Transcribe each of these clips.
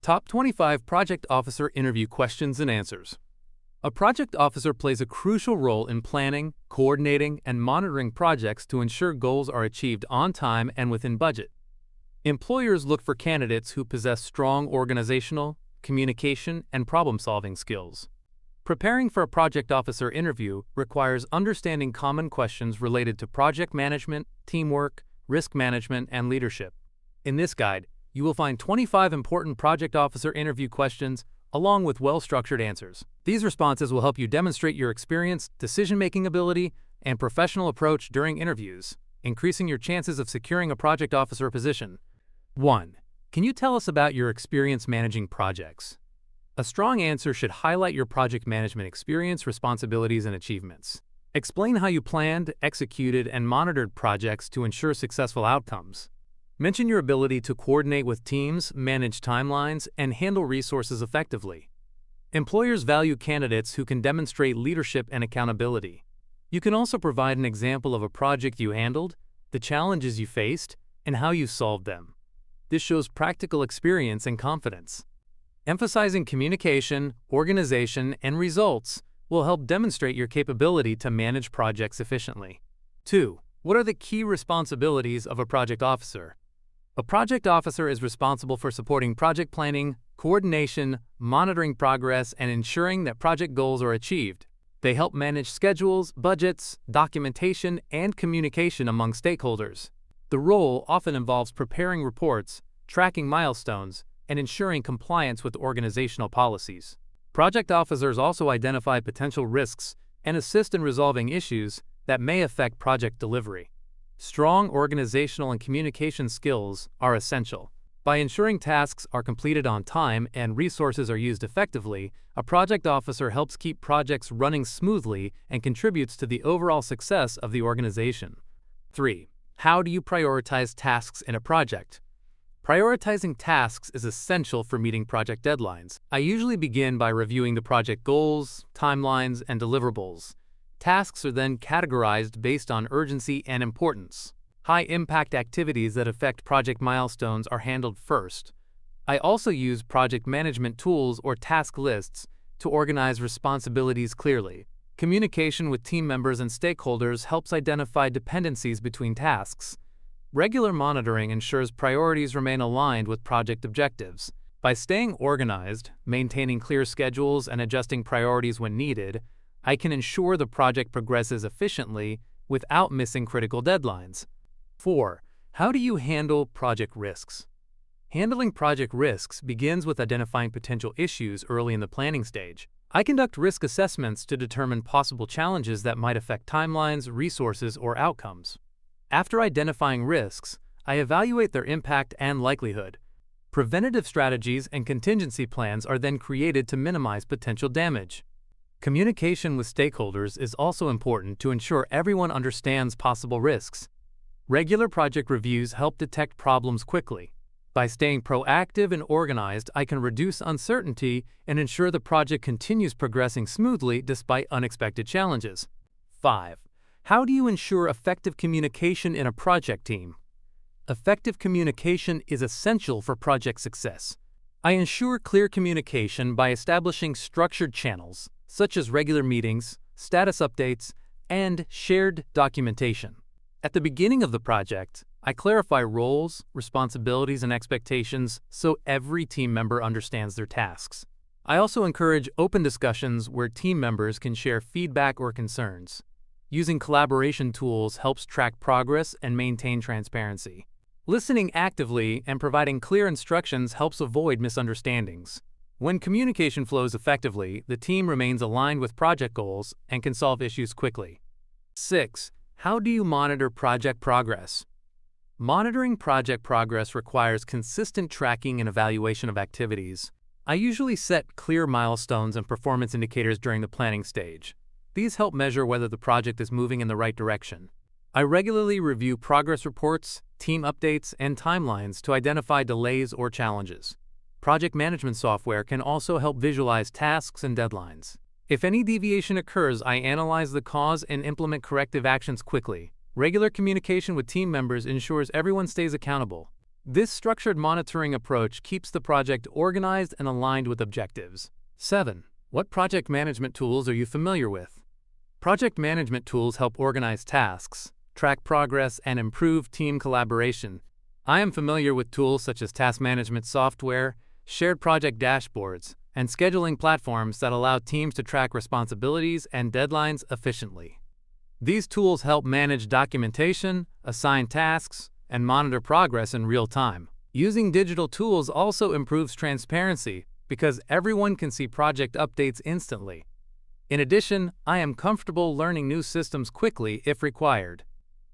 Top 25 Project Officer Interview Questions and Answers. A project officer plays a crucial role in planning, coordinating, and monitoring projects to ensure goals are achieved on time and within budget. Employers look for candidates who possess strong organizational, communication, and problem-solving skills. Preparing for a project officer interview requires understanding common questions related to project management, teamwork, risk management, and leadership. In this guide, you will find 25 important project officer interview questions along with well-structured answers. These responses will help you demonstrate your experience, decision-making ability, and professional approach during interviews, increasing your chances of securing a project officer position. 1. Can you tell us about your experience managing projects? A strong answer should highlight your project management experience, responsibilities, and achievements. Explain how you planned, executed, and monitored projects to ensure successful outcomes. Mention your ability to coordinate with teams, manage timelines, and handle resources effectively. Employers value candidates who can demonstrate leadership and accountability. You can also provide an example of a project you handled, the challenges you faced, and how you solved them. This shows practical experience and confidence. Emphasizing communication, organization, and results will help demonstrate your capability to manage projects efficiently. 2. What are the key responsibilities of a project officer? A project officer is responsible for supporting project planning, coordination, monitoring progress, and ensuring that project goals are achieved. They help manage schedules, budgets, documentation, and communication among stakeholders. The role often involves preparing reports, tracking milestones, and ensuring compliance with organizational policies. Project officers also identify potential risks and assist in resolving issues that may affect project delivery. Strong organizational and communication skills are essential. By ensuring tasks are completed on time and resources are used effectively, a project officer helps keep projects running smoothly and contributes to the overall success of the organization. 3. How do you prioritize tasks in a project? Prioritizing tasks is essential for meeting project deadlines. I usually begin by reviewing the project goals, timelines, and deliverables. Tasks are then categorized based on urgency and importance. High-impact activities that affect project milestones are handled first. I also use project management tools or task lists to organize responsibilities clearly. Communication with team members and stakeholders helps identify dependencies between tasks. Regular monitoring ensures priorities remain aligned with project objectives. By staying organized, maintaining clear schedules, and adjusting priorities when needed, I can ensure the project progresses efficiently without missing critical deadlines. 4. How do you handle project risks? Handling project risks begins with identifying potential issues early in the planning stage. I conduct risk assessments to determine possible challenges that might affect timelines, resources, or outcomes. After identifying risks, I evaluate their impact and likelihood. Preventative strategies and contingency plans are then created to minimize potential damage. Communication with stakeholders is also important to ensure everyone understands possible risks. Regular project reviews help detect problems quickly. By staying proactive and organized, I can reduce uncertainty and ensure the project continues progressing smoothly despite unexpected challenges. 5. How do you ensure effective communication in a project team? Effective communication is essential for project success. I ensure clear communication by establishing structured channels, such as regular meetings, status updates, and shared documentation. At the beginning of the project, I clarify roles, responsibilities, and expectations so every team member understands their tasks. I also encourage open discussions where team members can share feedback or concerns. Using collaboration tools helps track progress and maintain transparency. Listening actively and providing clear instructions helps avoid misunderstandings. When communication flows effectively, the team remains aligned with project goals and can solve issues quickly. 6. How do you monitor project progress? Monitoring project progress requires consistent tracking and evaluation of activities. I usually set clear milestones and performance indicators during the planning stage. These help measure whether the project is moving in the right direction. I regularly review progress reports, team updates, and timelines to identify delays or challenges. Project management software can also help visualize tasks and deadlines. If any deviation occurs, I analyze the cause and implement corrective actions quickly. Regular communication with team members ensures everyone stays accountable. This structured monitoring approach keeps the project organized and aligned with objectives. 7. What project management tools are you familiar with? Project management tools help organize tasks, track progress, and improve team collaboration. I am familiar with tools such as task management software, shared project dashboards, and scheduling platforms that allow teams to track responsibilities and deadlines efficiently. These tools help manage documentation, assign tasks, and monitor progress in real time. Using digital tools also improves transparency because everyone can see project updates instantly. In addition, I am comfortable learning new systems quickly if required.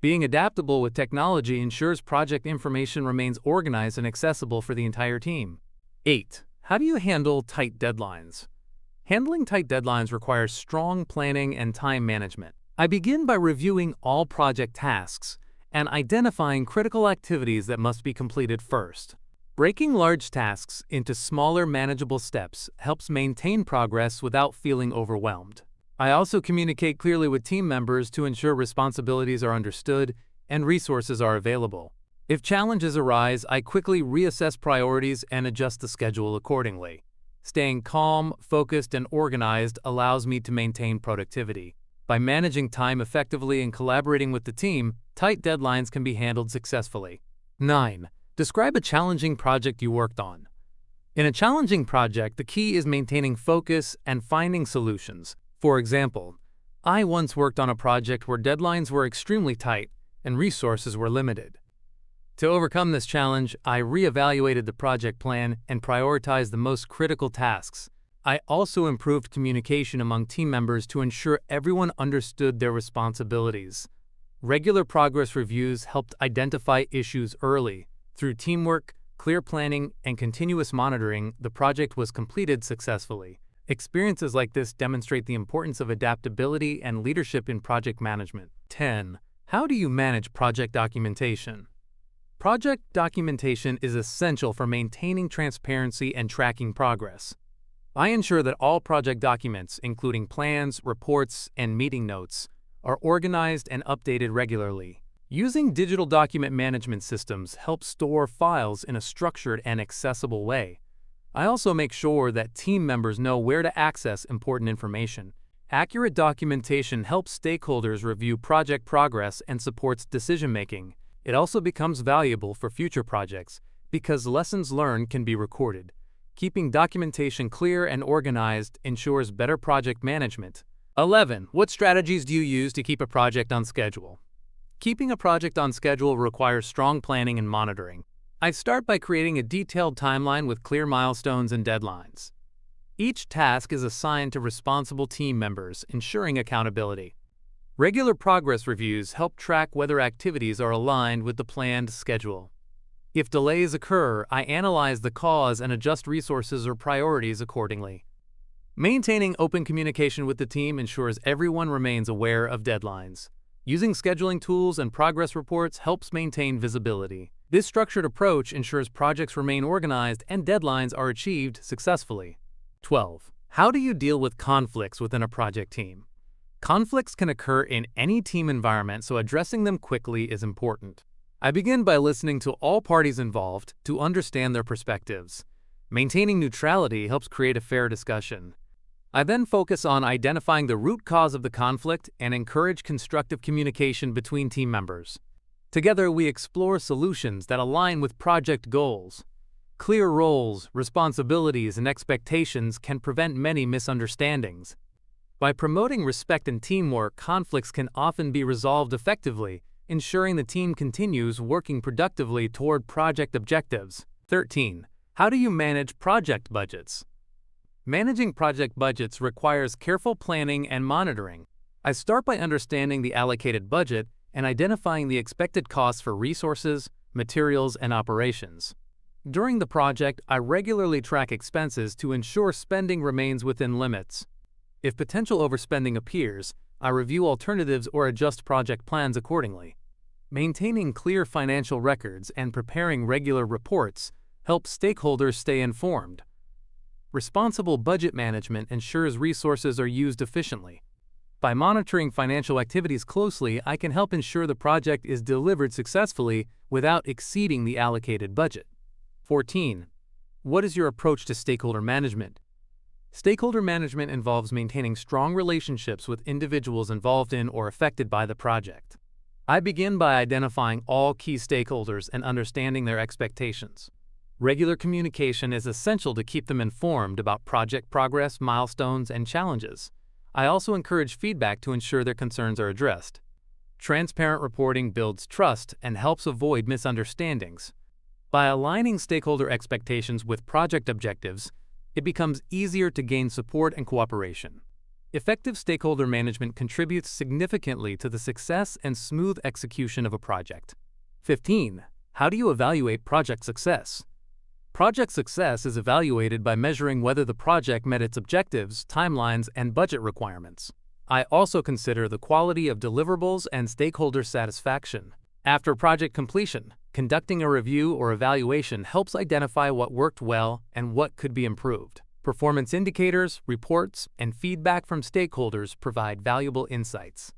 Being adaptable with technology ensures project information remains organized and accessible for the entire team. 8. How do you handle tight deadlines? Handling tight deadlines requires strong planning and time management. I begin by reviewing all project tasks and identifying critical activities that must be completed first. Breaking large tasks into smaller, manageable steps helps maintain progress without feeling overwhelmed. I also communicate clearly with team members to ensure responsibilities are understood and resources are available. If challenges arise, I quickly reassess priorities and adjust the schedule accordingly. Staying calm, focused, and organized allows me to maintain productivity. By managing time effectively and collaborating with the team, tight deadlines can be handled successfully. 9. Describe a challenging project you worked on. In a challenging project, the key is maintaining focus and finding solutions. For example, I once worked on a project where deadlines were extremely tight and resources were limited. To overcome this challenge, I reevaluated the project plan and prioritized the most critical tasks. I also improved communication among team members to ensure everyone understood their responsibilities. Regular progress reviews helped identify issues early. Through teamwork, clear planning, and continuous monitoring, the project was completed successfully. Experiences like this demonstrate the importance of adaptability and leadership in project management. 10. How do you manage project documentation? Project documentation is essential for maintaining transparency and tracking progress. I ensure that all project documents, including plans, reports, and meeting notes, are organized and updated regularly. Using digital document management systems helps store files in a structured and accessible way. I also make sure that team members know where to access important information. Accurate documentation helps stakeholders review project progress and supports decision-making. It also becomes valuable for future projects because lessons learned can be recorded. Keeping documentation clear and organized ensures better project management. 11. What strategies do you use to keep a project on schedule? Keeping a project on schedule requires strong planning and monitoring. I start by creating a detailed timeline with clear milestones and deadlines. Each task is assigned to responsible team members, ensuring accountability. Regular progress reviews help track whether activities are aligned with the planned schedule. If delays occur, I analyze the cause and adjust resources or priorities accordingly. Maintaining open communication with the team ensures everyone remains aware of deadlines. Using scheduling tools and progress reports helps maintain visibility. This structured approach ensures projects remain organized and deadlines are achieved successfully. 12. How do you deal with conflicts within a project team? Conflicts can occur in any team environment, so addressing them quickly is important. I begin by listening to all parties involved to understand their perspectives. Maintaining neutrality helps create a fair discussion. I then focus on identifying the root cause of the conflict and encourage constructive communication between team members. Together, we explore solutions that align with project goals. Clear roles, responsibilities, and expectations can prevent many misunderstandings. By promoting respect and teamwork, conflicts can often be resolved effectively, ensuring the team continues working productively toward project objectives. 13. How do you manage project budgets? Managing project budgets requires careful planning and monitoring. I start by understanding the allocated budget and identifying the expected costs for resources, materials, and operations. During the project, I regularly track expenses to ensure spending remains within limits. If potential overspending appears, I review alternatives or adjust project plans accordingly. Maintaining clear financial records and preparing regular reports helps stakeholders stay informed. Responsible budget management ensures resources are used efficiently. By monitoring financial activities closely, I can help ensure the project is delivered successfully without exceeding the allocated budget. 14. What is your approach to stakeholder management? Stakeholder management involves maintaining strong relationships with individuals involved in or affected by the project. I begin by identifying all key stakeholders and understanding their expectations. Regular communication is essential to keep them informed about project progress, milestones, and challenges. I also encourage feedback to ensure their concerns are addressed. Transparent reporting builds trust and helps avoid misunderstandings. By aligning stakeholder expectations with project objectives, it becomes easier to gain support and cooperation. Effective stakeholder management contributes significantly to the success and smooth execution of a project. 15. How do you evaluate project success? Project success is evaluated by measuring whether the project met its objectives, timelines, and budget requirements. I also consider the quality of deliverables and stakeholder satisfaction. After project completion, conducting a review or evaluation helps identify what worked well and what could be improved. Performance indicators, reports, and feedback from stakeholders provide valuable insights.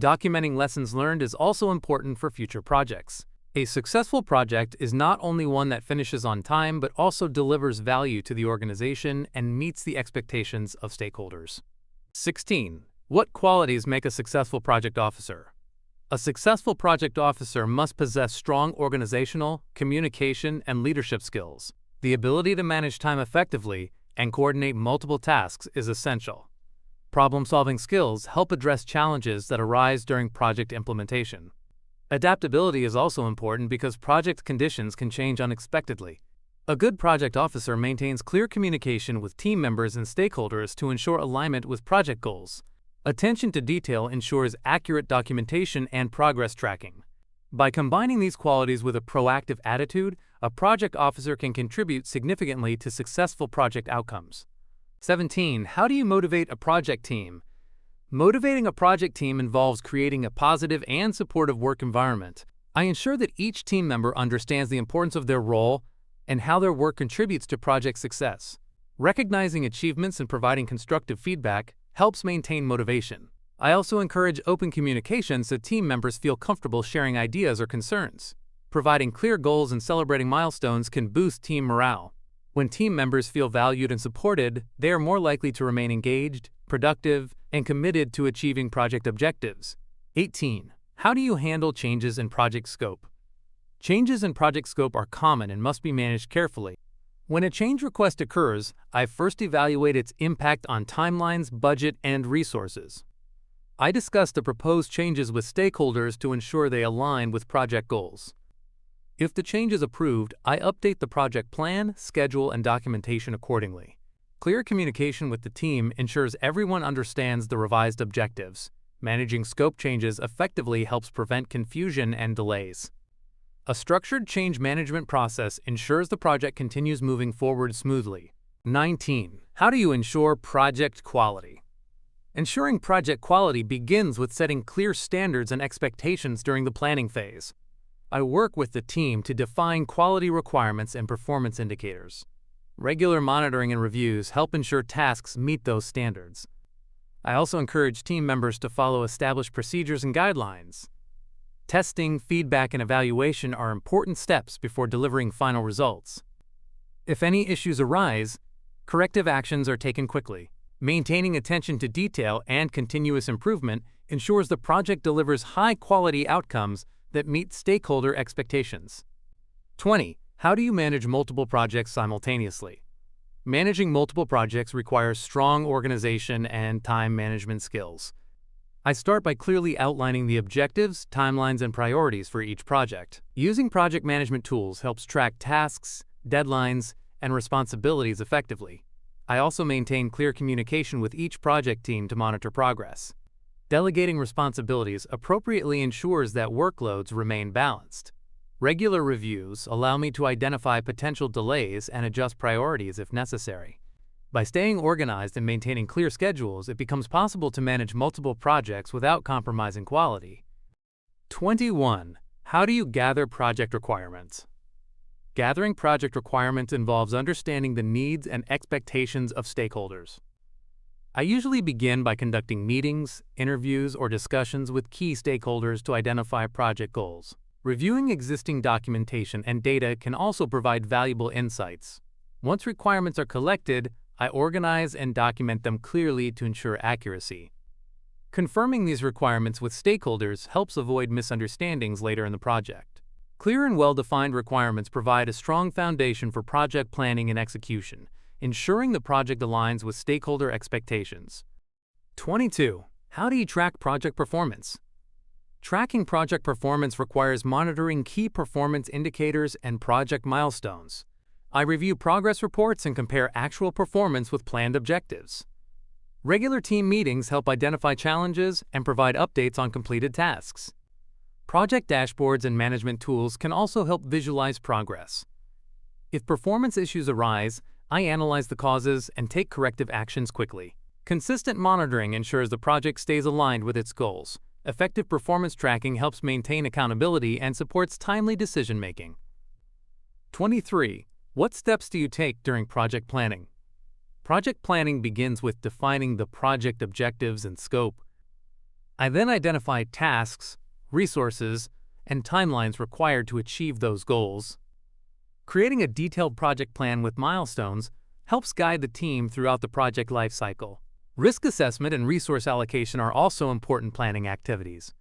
Documenting lessons learned is also important for future projects. A successful project is not only one that finishes on time but also delivers value to the organization and meets the expectations of stakeholders. 16. What qualities make a successful project officer? A successful project officer must possess strong organizational, communication, and leadership skills. The ability to manage time effectively and coordinate multiple tasks is essential. Problem-solving skills help address challenges that arise during project implementation. Adaptability is also important because project conditions can change unexpectedly. A good project officer maintains clear communication with team members and stakeholders to ensure alignment with project goals. Attention to detail ensures accurate documentation and progress tracking. By combining these qualities with a proactive attitude, a project officer can contribute significantly to successful project outcomes. 17. How do you motivate a project team? Motivating a project team involves creating a positive and supportive work environment. I ensure that each team member understands the importance of their role and how their work contributes to project success. Recognizing achievements and providing constructive feedback helps maintain motivation. I also encourage open communication so team members feel comfortable sharing ideas or concerns. Providing clear goals and celebrating milestones can boost team morale. When team members feel valued and supported, they are more likely to remain engaged, productive, and committed to achieving project objectives. 18. How do you handle changes in project scope? Changes in project scope are common and must be managed carefully. When a change request occurs, I first evaluate its impact on timelines, budget, and resources. I discuss the proposed changes with stakeholders to ensure they align with project goals. If the change is approved, I update the project plan, schedule, and documentation accordingly. Clear communication with the team ensures everyone understands the revised objectives. Managing scope changes effectively helps prevent confusion and delays. A structured change management process ensures the project continues moving forward smoothly. 19. How do you ensure project quality? Ensuring project quality begins with setting clear standards and expectations during the planning phase. I work with the team to define quality requirements and performance indicators. Regular monitoring and reviews help ensure tasks meet those standards. I also encourage team members to follow established procedures and guidelines. Testing, feedback, and evaluation are important steps before delivering final results. If any issues arise, corrective actions are taken quickly. Maintaining attention to detail and continuous improvement ensures the project delivers high-quality outcomes that meet stakeholder expectations. 20. How do you manage multiple projects simultaneously? Managing multiple projects requires strong organization and time management skills. I start by clearly outlining the objectives, timelines, and priorities for each project. Using project management tools helps track tasks, deadlines, and responsibilities effectively. I also maintain clear communication with each project team to monitor progress. Delegating responsibilities appropriately ensures that workloads remain balanced. Regular reviews allow me to identify potential delays and adjust priorities if necessary. By staying organized and maintaining clear schedules, it becomes possible to manage multiple projects without compromising quality. 21. How do you gather project requirements? Gathering project requirements involves understanding the needs and expectations of stakeholders. I usually begin by conducting meetings, interviews, or discussions with key stakeholders to identify project goals. Reviewing existing documentation and data can also provide valuable insights. Once requirements are collected, I organize and document them clearly to ensure accuracy. Confirming these requirements with stakeholders helps avoid misunderstandings later in the project. Clear and well-defined requirements provide a strong foundation for project planning and execution, ensuring the project aligns with stakeholder expectations. 22. How do you track project performance? Tracking project performance requires monitoring key performance indicators and project milestones. I review progress reports and compare actual performance with planned objectives. Regular team meetings help identify challenges and provide updates on completed tasks. Project dashboards and management tools can also help visualize progress. If performance issues arise, I analyze the causes and take corrective actions quickly. Consistent monitoring ensures the project stays aligned with its goals. Effective performance tracking helps maintain accountability and supports timely decision-making. 23. What steps do you take during project planning? Project planning begins with defining the project objectives and scope. I then identify tasks, resources, and timelines required to achieve those goals. Creating a detailed project plan with milestones helps guide the team throughout the project lifecycle. Risk assessment and resource allocation are also important planning activities.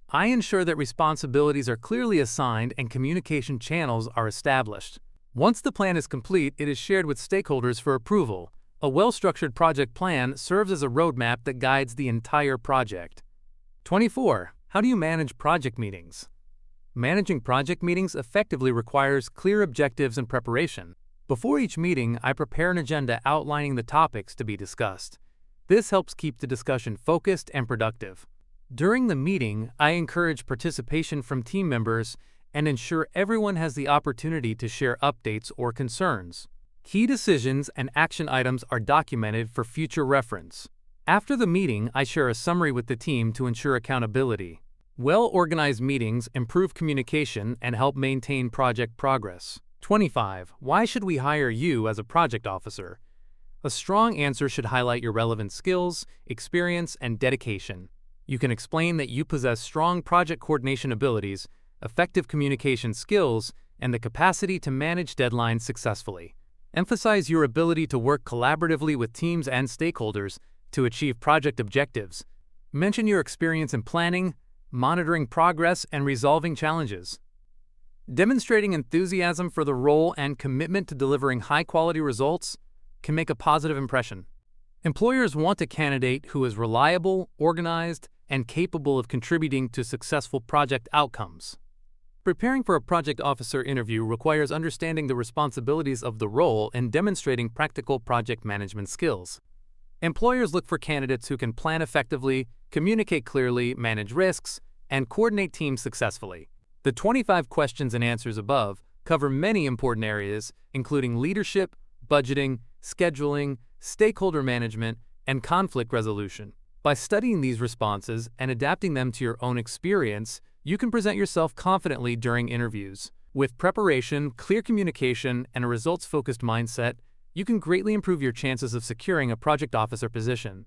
I ensure that responsibilities are clearly assigned and communication channels are established. Once the plan is complete, it is shared with stakeholders for approval. A well-structured project plan serves as a roadmap that guides the entire project. 24. How do you manage project meetings? Managing project meetings effectively requires clear objectives and preparation. Before each meeting, I prepare an agenda outlining the topics to be discussed. This helps keep the discussion focused and productive. During the meeting, I encourage participation from team members and ensure everyone has the opportunity to share updates or concerns. Key decisions and action items are documented for future reference. After the meeting, I share a summary with the team to ensure accountability. Well-organized meetings improve communication and help maintain project progress. 25. Why should we hire you as a project officer? A strong answer should highlight your relevant skills, experience, and dedication. You can explain that you possess strong project coordination abilities, effective communication skills, and the capacity to manage deadlines successfully. Emphasize your ability to work collaboratively with teams and stakeholders to achieve project objectives. Mention your experience in planning, monitoring progress, and resolving challenges. Demonstrating enthusiasm for the role and commitment to delivering high-quality results can make a positive impression. Employers want a candidate who is reliable, organized, and capable of contributing to successful project outcomes. Preparing for a project officer interview requires understanding the responsibilities of the role and demonstrating practical project management skills. Employers look for candidates who can plan effectively, communicate clearly, manage risks, and coordinate teams successfully. The 25 questions and answers above cover many important areas, including leadership, budgeting, scheduling, stakeholder management, and conflict resolution. By studying these responses and adapting them to your own experience, you can present yourself confidently during interviews. With preparation, clear communication, and a results-focused mindset, you can greatly improve your chances of securing a project officer position.